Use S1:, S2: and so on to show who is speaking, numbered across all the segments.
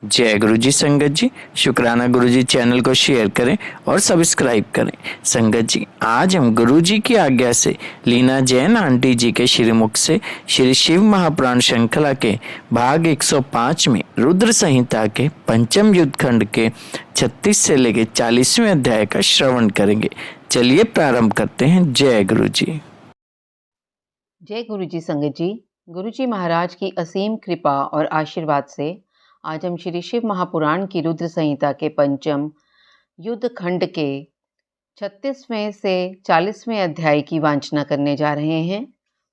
S1: जय गुरु जी। संगत जी, शुक्राना गुरु जी चैनल को शेयर करें और सब्सक्राइब करें। संगत जी, आज हम गुरु जी की आज्ञा से लीना जैन आंटी जी के श्रीमुख से श्री शिव महापुराण श्रृंखला के भाग 105 में रुद्र संहिता के पंचम युद्ध खंड के 36 से लेकर 40वें अध्याय का श्रवण करेंगे। चलिए प्रारंभ करते हैं। जय गुरु जी।
S2: जय गुरु जी। संगत जी, गुरु जी महाराज की असीम कृपा और आशीर्वाद से आज हम श्री शिव महापुराण की रुद्र संहिता के पंचम युद्ध खंड के 36वें से 40वें अध्याय की वांछना करने जा रहे हैं।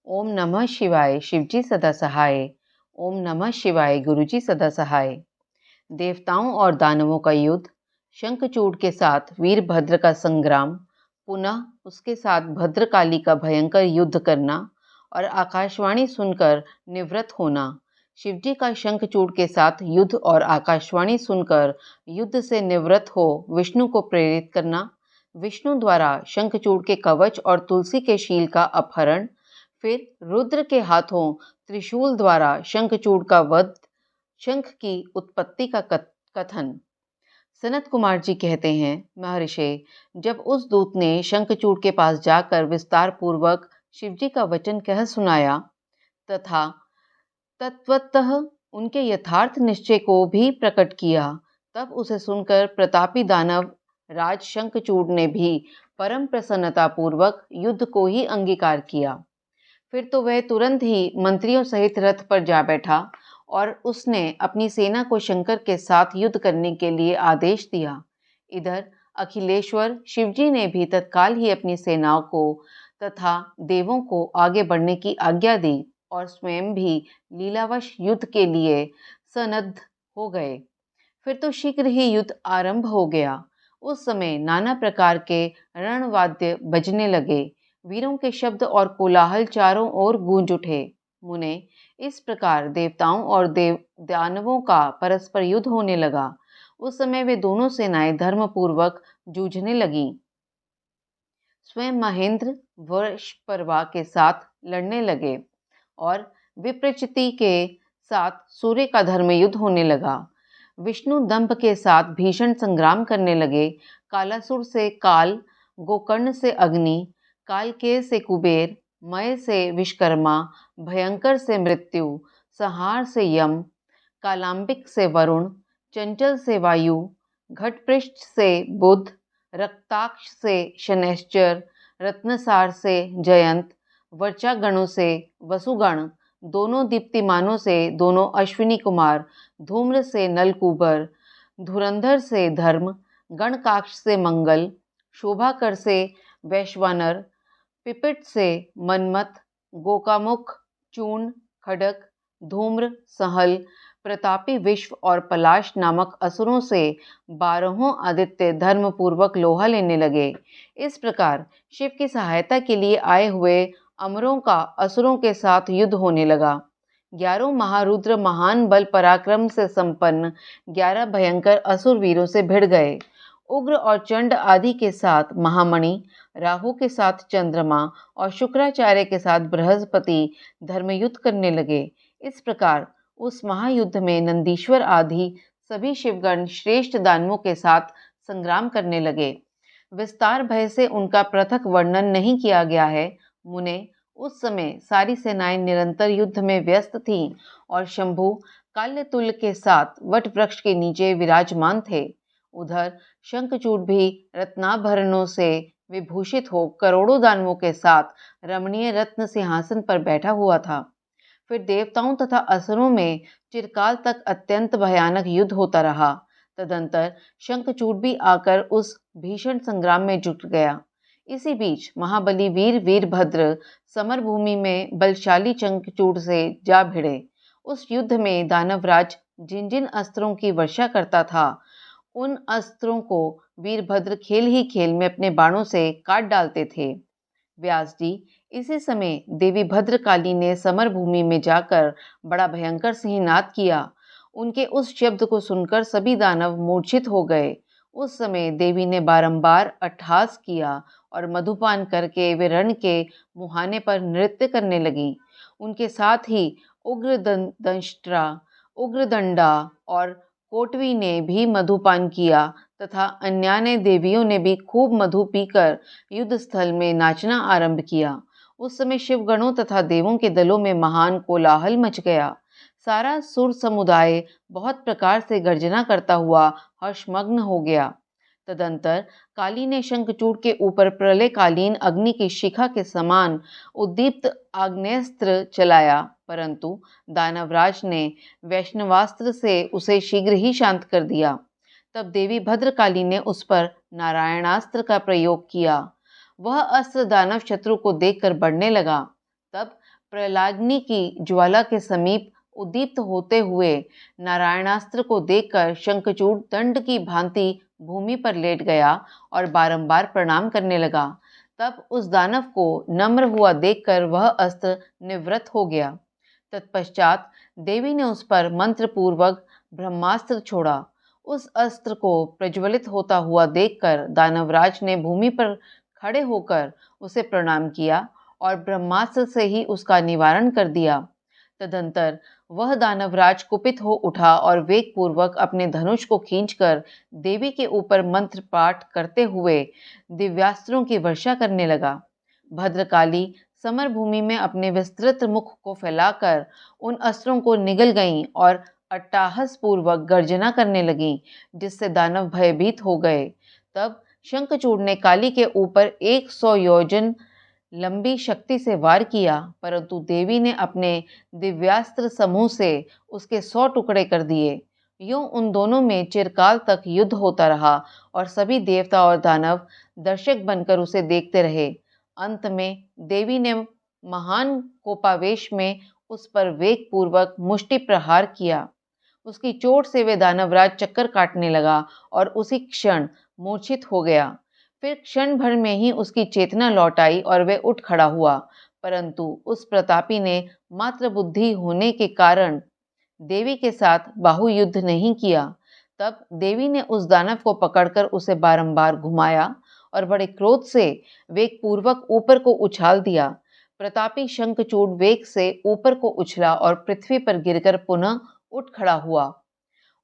S2: ओम नमः शिवाय, शिवजी सदा सहाय। ओम नमः शिवाय, गुरु जी सदा सहाय। देवताओं और दानवों का युद्ध, शंखचूड़ के साथ वीरभद्र का संग्राम, पुनः उसके साथ भद्रकाली का भयंकर युद्ध करना और आकाशवाणी सुनकर निवृत्त होना। शिवजी का शंखचूड़ के साथ युद्ध और आकाशवाणी सुनकर युद्ध से निवृत्त हो विष्णु को प्रेरित करना। विष्णु द्वारा शंखचूड़ के कवच और तुलसी के शील का अपहरण। फिर रुद्र के हाथों त्रिशूल द्वारा शंखचूड़ का वध। शंख की उत्पत्ति का कथन। सनत कुमार जी कहते हैं, महर्षि, जब उस दूत ने शंखचूड़ के पास जाकर विस्तार पूर्वक शिवजी का वचन कह सुनाया तथा तत्वतः उनके यथार्थ निश्चय को भी प्रकट किया, तब उसे सुनकर प्रतापी दानव राज शंखचूड़ ने भी परम प्रसन्नता पूर्वक युद्ध को ही अंगीकार किया। फिर तो वह तुरंत ही मंत्रियों सहित रथ पर जा बैठा और उसने अपनी सेना को शंकर के साथ युद्ध करने के लिए आदेश दिया। इधर अखिलेश्वर शिवजी ने भी तत्काल ही अपनी सेनाओं को तथा देवों को आगे बढ़ने की आज्ञा दी और स्वयं भी लीलावश युद्ध के लिए सन्नद्ध हो गए। फिर तो शीघ्र ही युद्ध आरंभ हो गया। उस समय नाना प्रकार के रणवाद्य बजने लगे। वीरों के शब्द और कोलाहल चारों ओर गूंज उठे। मुने, इस प्रकार देवताओं और दानवों का परस्पर युद्ध होने लगा। उस समय वे दोनों सेनाएं धर्मपूर्वक जूझने लगीं। स्वयं महेंद्र वृषपर्वा के साथ लड़ने लगे और विप्रचिति के साथ सूर्य का धर्म युद्ध होने लगा। विष्णु दंभ के साथ भीषण संग्राम करने लगे। कालासुर से काल, गोकर्ण से अग्नि, कालकेय से कुबेर, मय से विश्वकर्मा, भयंकर से मृत्यु, संहार से यम, कालांबिक से वरुण, चंचल से वायु, घटपृष्ठ से बुध, रक्ताक्ष से शनैश्चर, रत्नसार से जयंत, वर्चागणों से वसुगण, दोनों दीप्तिमानों से दोनों अश्विनी कुमार, धूम्र से नलकूबर, धुरंधर से धर्म, गणकाक्ष से मंगल, शोभाकर से वैश्वानर, पिपिट से मनमथ, गोकामुख, चूर्ण, खडक, धूम्र, सहल, प्रतापी विश्व और पलाश नामक असुरों से 12 आदित्य धर्मपूर्वक लोहा लेने लगे। इस प्रकार शिव की सहायता के लिए आए हुए अमरों का असुरों के साथ युद्ध होने लगा। 11 महारुद्र महान बल पराक्रम से संपन्न 11 भयंकर असुर वीरों से भिड़ गए। उग्र और चंड आदि के साथ महामणि, राहु के साथ चंद्रमा और शुक्राचार्य के साथ बृहस्पति धर्मयुद्ध करने लगे। इस प्रकार उस महायुद्ध में नंदीश्वर आदि सभी शिवगण श्रेष्ठ दानवों के साथ संग्राम करने लगे। विस्तार भय से उनका पृथक वर्णन नहीं किया गया है। मुने, उस समय सारी सेनाएं निरंतर युद्ध में व्यस्त थीं और शंभु काल्यतुल्य के साथ वट वृक्ष के नीचे विराजमान थे। उधर शंखचूड़ भी रत्नाभरणों से विभूषित हो करोड़ों दानवों के साथ रमणीय रत्न सिंहासन पर बैठा हुआ था। फिर देवताओं तथा असुरों में चिरकाल तक अत्यंत भयानक युद्ध होता रहा। तदंतर शंखचूड़ भी आकर उस भीषण संग्राम में जुट गया। इसी बीच महाबली वीरभद्र समर भूमि में बलशाली शंखचूड़ से जा भिड़े। उस युद्ध में दानवराज जिन जिन अस्त्रों की वर्षा करता था, उन अस्त्रों को वीरभद्र खेल ही खेल में अपने बाणों से काट डालते थे। व्यास जी, इसी समय देवी भद्रकाली ने समर भूमि में जाकर बड़ा भयंकर सिंहनाद किया। उनके उस शब्द को सुनकर सभी दानव मूर्छित हो गए। उस समय देवी ने बारंबार अट्टहास किया और मधुपान करके वे रण के मुहाने पर नृत्य करने लगी। उनके साथ ही उग्रदंष्ट्रा, उग्रदंडा और कोटवी ने भी मधुपान किया तथा अन्यान्य देवियों ने भी खूब मधु पीकर युद्ध स्थल में नाचना आरंभ किया। उस समय शिवगणों तथा देवों के दलों में महान कोलाहल मच गया। सारा सुर समुदाय बहुत प्रकार से गर्जना करता हुआ हर्षमग्न हो गया। तदंतर काली ने शंखचूड़ के ऊपर प्रलयकालीन अग्नि की शिखा के समान उद्दीप्त आग्नेयास्त्र चलाया, परंतु दानवराज ने वैष्णवास्त्र से उसे शीघ्र ही शांत कर दिया। तब देवी भद्रकाली ने उस पर नारायणास्त्र का प्रयोग किया। वह अस्त्र दानव शत्रु को देखकर बढ़ने लगा। तब प्रलाग्नि की ज्वाला के समीप उद्दीप्त होते हुए नारायणास्त्र को देखकर शंखचूड़ दंड की भांति भूमि पर लेट गया और बारंबार प्रणाम करने लगा। तब उस दानव को नम्र हुआ देखकर वह अस्त्र निवृत्त हो गया। तत्पश्चात देवी ने उस पर मंत्रपूर्वक ब्रह्मास्त्र छोड़ा। उस अस्त्र को प्रज्वलित होता हुआ देखकर दानवराज ने भूमि पर खड़े होकर उसे प्रणाम किया और ब्रह्मास्त्र से ही उसका निवारण कर दिया। तदंतर वह दानवराज कुपित हो उठा और वेग पूर्वक अपने धनुष को खींचकर देवी के ऊपर मंत्र पाठ करते हुए दिव्यास्त्रों की वर्षा करने लगा। भद्रकाली समर भूमि में अपने विस्तृत मुख को फैलाकर उन अस्त्रों को निगल गईं और अट्टाहस पूर्वक गर्जना करने लगीं, जिससे दानव भयभीत हो गए। तब शंखचूड़ ने काली के ऊपर 100 योजन लंबी शक्ति से वार किया, परंतु देवी ने अपने दिव्यास्त्र समूह से उसके 100 टुकड़े कर दिए। यूं उन दोनों में चिरकाल तक युद्ध होता रहा और सभी देवता और दानव दर्शक बनकर उसे देखते रहे। अंत में देवी ने महान कोपावेश में उस पर वेग पूर्वक मुष्टि प्रहार किया। उसकी चोट से वे दानवराज चक्कर काटने लगा और उसी क्षण मूर्छित हो गया। फिर क्षण भर में ही उसकी चेतना लौट आई और वह उठ खड़ा हुआ, परंतु उस प्रतापी ने मात्र बुद्धि होने के कारण देवी के साथ बाहुयुद्ध नहीं किया। तब देवी ने उस दानव को पकड़कर उसे बारंबार घुमाया और बड़े क्रोध से वेग पूर्वक ऊपर को उछाल दिया। प्रतापी शंखचूड़ वेग से ऊपर को उछला और पृथ्वी पर गिरकर पुनः उठ खड़ा हुआ।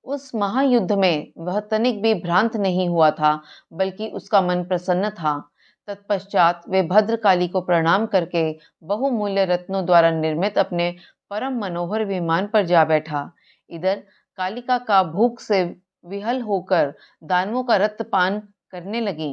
S2: उस महायुद्ध में वह तनिक भी भ्रांत नहीं हुआ था, बल्कि उसका मन प्रसन्न था। तत्पश्चात वे भद्रकाली को प्रणाम करके बहुमूल्य रत्नों द्वारा निर्मित अपने परम मनोहर विमान पर जा बैठा। इधर कालिका का भूख से विहल होकर दानवों का रक्तपान करने लगी।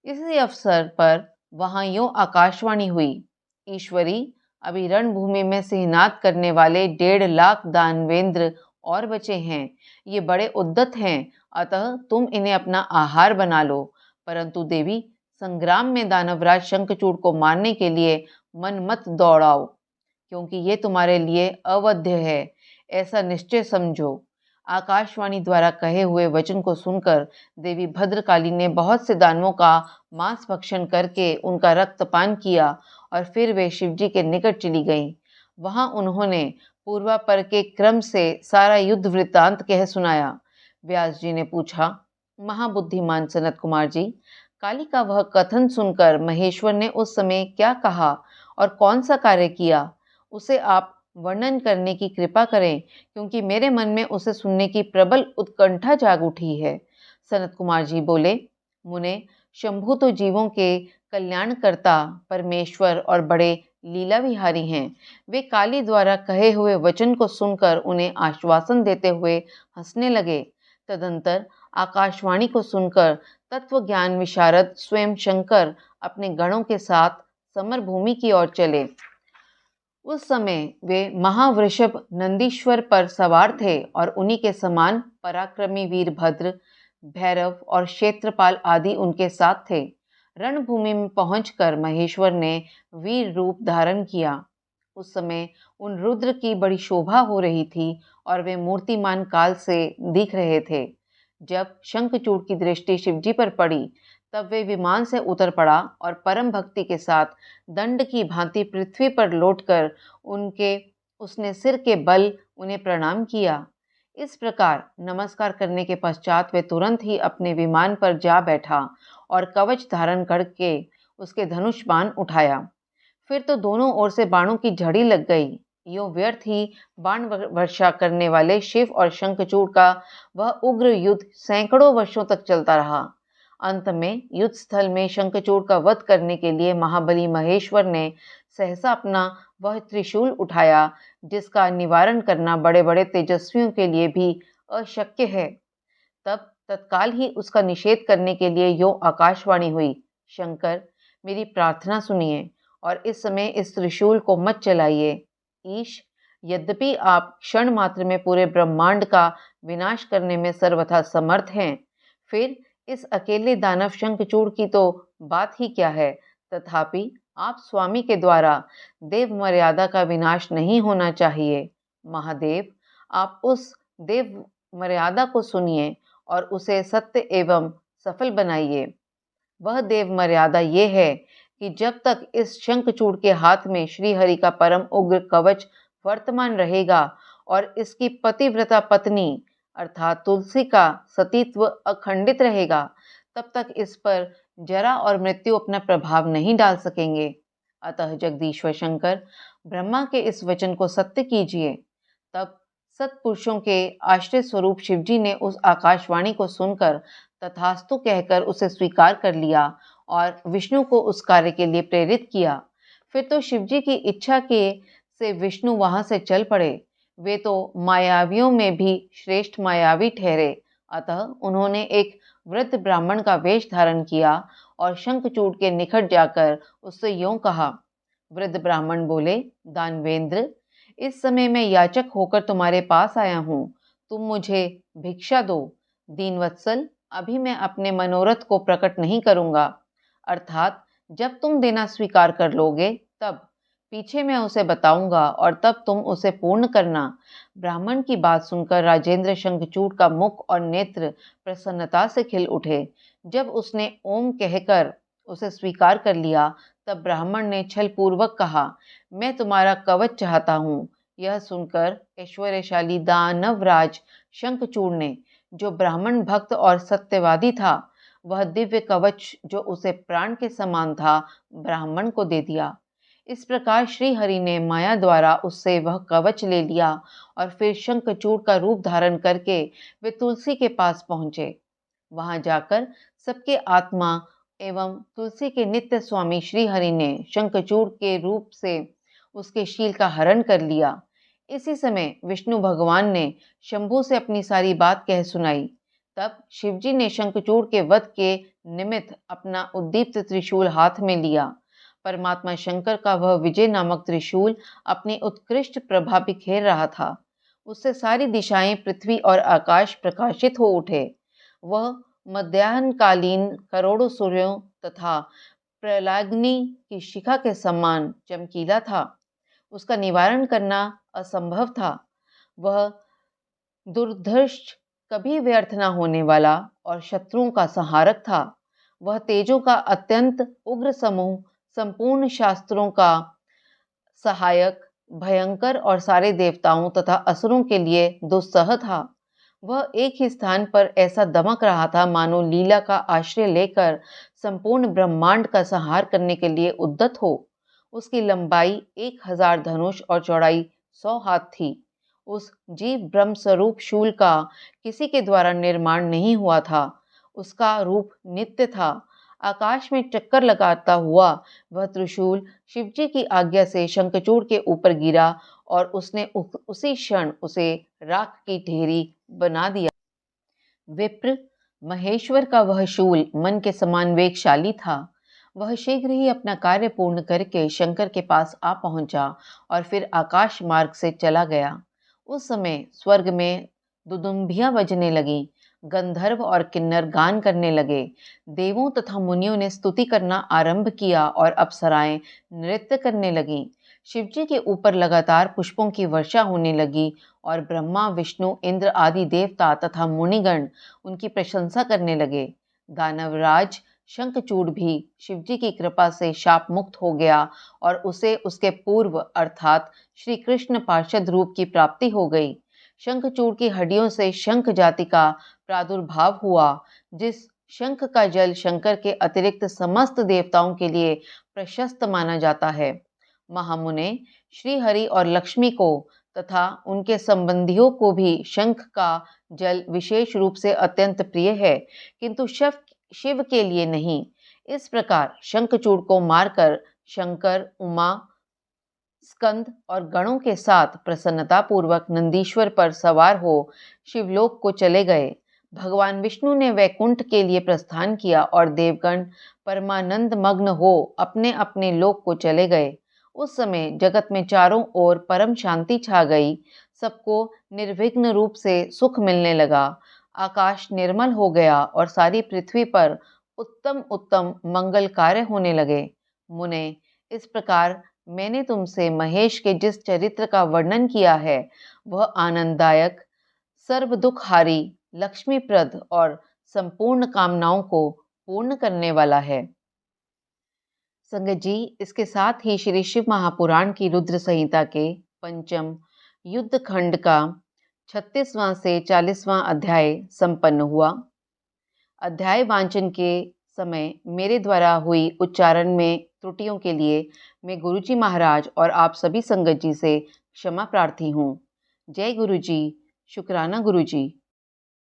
S2: इसी अवसर पर वहां यूं आकाशवाणी हुई, ईश्वरी, अभी रणभूमि में सिंहनाद करने वाले 1.5 लाख दानवेंद्र और बचे हैं। ये बड़े उद्दत हैं, अतः तुम इन्हें अपना आहार बना लो। परंतु देवी, संग्राम में दानवराज शंखचूड़ को मारने के लिए मन मत दौड़ाओ, क्योंकि ये तुम्हारे लिए अवध्य है, ऐसा निश्चय समझो। आकाशवाणी द्वारा कहे हुए वचन को सुनकर देवी भद्रकाली ने बहुत से दानवों का मांस भक्षण करके उनका रक्तपान किया और फिर वे शिवजी के निकट चली गईं। वहां उन्होंने पूर्वापर के क्रम से सारा युद्ध वृत्तांत कह सुनाया। व्यास जी ने पूछा, महाबुद्धिमान सनत कुमार जी, काली का वह कथन सुनकर महेश्वर ने उस समय क्या कहा और कौन सा कार्य किया, उसे आप वर्णन करने की कृपा करें, क्योंकि मेरे मन में उसे सुनने की प्रबल उत्कंठा जाग उठी है। सनत कुमार जी बोले, मुने, शंभु तो जीवों के कल्याणकर्ता परमेश्वर और बड़े लीला विहारी हैं। वे काली द्वारा कहे हुए वचन को सुनकर उन्हें आश्वासन देते हुए हंसने लगे। तदंतर आकाशवाणी को सुनकर तत्व ज्ञान विशारद स्वयं शंकर अपने गणों के साथ समर भूमि की ओर चले। उस समय वे महावृषभ नंदीश्वर पर सवार थे और उन्हीं के समान पराक्रमी वीरभद्र, भैरव और क्षेत्रपाल आदि उनके साथ थे। रणभूमि में पहुंचकर महेश्वर ने वीर रूप धारण किया। उस समय उन रुद्र की बड़ी शोभा हो रही थी और वे मूर्तिमान काल से दिख रहे थे। जब शंखचूड़ की दृष्टि शिवजी पर पड़ी, तब वे विमान से उतर पड़ा और परम भक्ति के साथ दंड की भांति पृथ्वी पर लौटकर उसने सिर के बल उन्हें प्रणाम किया। इस प्रकार नमस्कार करने के पश्चात वे तुरंत ही अपने विमान पर जा बैठा और कवच धारण करके उसके धनुष बाण उठाया। फिर तो दोनों ओर से बाणों की झड़ी लग गई। यो व्यर्थ ही बाण वर्षा करने वाले शिव और शंखचूड़ का वह उग्र युद्ध सैकड़ों वर्षों तक चलता रहा। अंत में युद्ध स्थल में शंखचूड़ का वध करने के लिए महाबली महेश्वर ने सहसा अपना वह त्रिशूल उठाया, जिसका निवारण करना बड़े बड़े तेजस्वियों के लिए भी अशक्य है। तब तत्काल ही उसका निषेध करने के लिए यो आकाशवाणी हुई, शंकर, मेरी प्रार्थना सुनिए और इस समय इस त्रिशूल को मत चलाइए। ईश, यद्यपि आप क्षण मात्र में पूरे ब्रह्मांड का विनाश करने में सर्वथा समर्थ हैं, फिर इस अकेले दानव शंखचूड़ की तो बात ही क्या है। तथापि आप स्वामी के द्वारा देव मर्यादा का विनाश नहीं होना चाहिए। महादेव, आप उस देव मर्यादा को सुनिए और उसे सत्य एवं सफल बनाइए। वह देव मर्यादा ये है कि जब तक इस शंखचूड़ के हाथ में श्री हरि का परम उग्र कवच वर्तमान रहेगा और इसकी पतिव्रता पत्नी अर्थात तुलसी का सतीत्व अखंडित रहेगा, तब तक इस पर जरा और मृत्यु अपना प्रभाव नहीं डाल सकेंगे। अतः जगदीश्वर शंकर, ब्रह्मा के इस वचन को सत्य कीजिए। तब सत्पुरुषों के आश्रय स्वरूप शिवजी ने उस आकाशवाणी को सुनकर तथास्तु कहकर उसे स्वीकार कर लिया और विष्णु को उस कार्य के लिए प्रेरित किया। फिर तो शिवजी की इच्छा के से विष्णु वहां से चल पड़े। वे तो मायावियों में भी श्रेष्ठ मायावी ठहरे। अतः उन्होंने एक वृद्ध ब्राह्मण का वेश धारण किया और शंखचूड़ के निकट जाकर उससे यूं कहा। वृद्ध ब्राह्मण बोले, दानवेंद्र, इस समय मैं याचक होकर तुम्हारे पास आया हूँ, तुम मुझे भिक्षा दो। दीनवत्सल, अभी मैं अपने मनोरथ को प्रकट नहीं करूँगा, अर्थात जब तुम देना स्वीकार कर लोगे तब पीछे मैं उसे बताऊंगा और तब तुम उसे पूर्ण करना। ब्राह्मण की बात सुनकर राजेंद्र शंखचूड़ का मुख और नेत्र प्रसन्नता से खिल उठे। जब उसने ओम कहकर उसे स्वीकार कर लिया, तब ब्राह्मण ने छल पूर्वक कहा, मैं तुम्हारा कवच चाहता हूँ। यह सुनकर ऐश्वर्यशाली दानवराज शंखचूड़ ने, जो ब्राह्मण भक्त और सत्यवादी था, वह दिव्य कवच जो उसे प्राण के समान था, ब्राह्मण को दे दिया। इस प्रकार श्री हरि ने माया द्वारा उससे वह कवच ले लिया और फिर शंखचूड़ का रूप धारण करके वे तुलसी के पास पहुंचे। वहां जाकर सबके आत्मा एवं तुलसी के नित्य स्वामी श्री हरि ने शंखचूड़ के रूप से उसके शील का हरण कर लिया। इसी समय विष्णु भगवान ने शंभु से अपनी सारी बात कह सुनाई। तब शिवजी ने शंखचूड़ के वध के निमित्त अपना उद्दीप्त त्रिशूल हाथ में लिया। परमात्मा शंकर का वह विजय नामक त्रिशूल अपनी उत्कृष्ट प्रभा बिखेर रहा था। उससे सारी दिशाएं, पृथ्वी और आकाश प्रकाशित हो उठे। वह मध्याह्नकालीन करोड़ों सूर्यों तथा प्रलाग्नि की शिखा के समान चमकीला था। उसका निवारण करना असंभव था। वह दुर्धर्ष, कभी व्यर्थ न होने वाला और शत्रुओं का संहारक था। वह तेजों का अत्यंत उग्र समूह, संपूर्ण शास्त्रों का सहायक, भयंकर और सारे देवताओं तथा असुरों के लिए दुस्सह था। वह एक ही स्थान पर ऐसा दमक रहा था मानो लीला का आश्रय लेकर संपूर्ण ब्रह्मांड का संहार करने के लिए उद्यत हो। उसकी लंबाई 1000 धनुष और चौड़ाई 100 हाथ थी। उस जीव ब्रह्म स्वरूप शूल का किसी के द्वारा निर्माण नहीं हुआ था। उसका रूप नित्य था। आकाश में चक्कर लगाता हुआ वह त्रिशूल शिवजी की आज्ञा से शंखचूड़ के ऊपर गिरा और उसने उसी क्षण उसे राख की ढेरी बना दिया। विप्र, महेश्वर का वह शूल मन के समान वेगशाली था। वह शीघ्र ही अपना कार्य पूर्ण करके शंकर के पास आ पहुंचा और फिर आकाश मार्ग से चला गया। उस समय स्वर्ग में दुदुम्बियां बजने लगीं, गंधर्व और किन्नर गान करने लगे। देवों तथा मुनियों ने स्तुति करना आरंभ किया और अप्सराएं नृत्य करने लगीं। शिवजी के ऊपर लगातार पुष्पों की वर्षा होने लगी और ब्रह्मा, विष्णु, इंद्र आदि देवता तथा मुनिगण उनकी प्रशंसा करने लगे। दानवराज शंखचूड़ भी शिवजी की कृपा से शाप मुक्त हो गया और उसे उसके पूर्व अर्थात श्री कृष्ण पार्षद रूप की प्राप्ति हो गई। शंखचूड़ की हड्डियों से शंख जाति का प्रादुर्भाव हुआ। जिस शंख का जल शंकर के अतिरिक्त समस्त देवताओं के लिए प्रशस्त माना जाता है। महामुने, श्री हरि और लक्ष्मी को तथा उनके संबंधियों को भी शंख का जल विशेष रूप से अत्यंत प्रिय है, किंतु शिव के लिए नहीं। इस प्रकार शंखचूड़ को मारकर शंकर, उमा, स्कंद और गणों के साथ प्रसन्नता पूर्वक नंदीश्वर पर सवार हो शिवलोक को चले गए। भगवान विष्णु ने वैकुंठ के लिए प्रस्थान किया और देवगण परमानंद मग्न हो अपने अपने लोक को चले गए। उस समय जगत में चारों ओर परम शांति छा गई। सबको निर्विघ्न रूप से सुख मिलने लगा। आकाश निर्मल हो गया और सारी पृथ्वी पर उत्तम उत्तम मंगल कार्य होने लगे। मुने, इस प्रकार मैंने तुमसे महेश के जिस चरित्र का वर्णन किया है वह आनंददायक, सर्व दुखहारी, लक्ष्मीप्रद और संपूर्ण कामनाओं को पूर्ण करने वाला है। संगत जी, इसके साथ ही श्री शिव महापुराण की रुद्र संहिता के पंचम युद्ध खंड का 36वां से 40वां अध्याय संपन्न हुआ। अध्याय वांचन के समय मेरे द्वारा हुई उच्चारण में त्रुटियों के लिए मैं गुरुजी महाराज और आप सभी संगत जी से क्षमा प्रार्थी हूँ। जय गुरुजी, शुक्राना गुरुजी।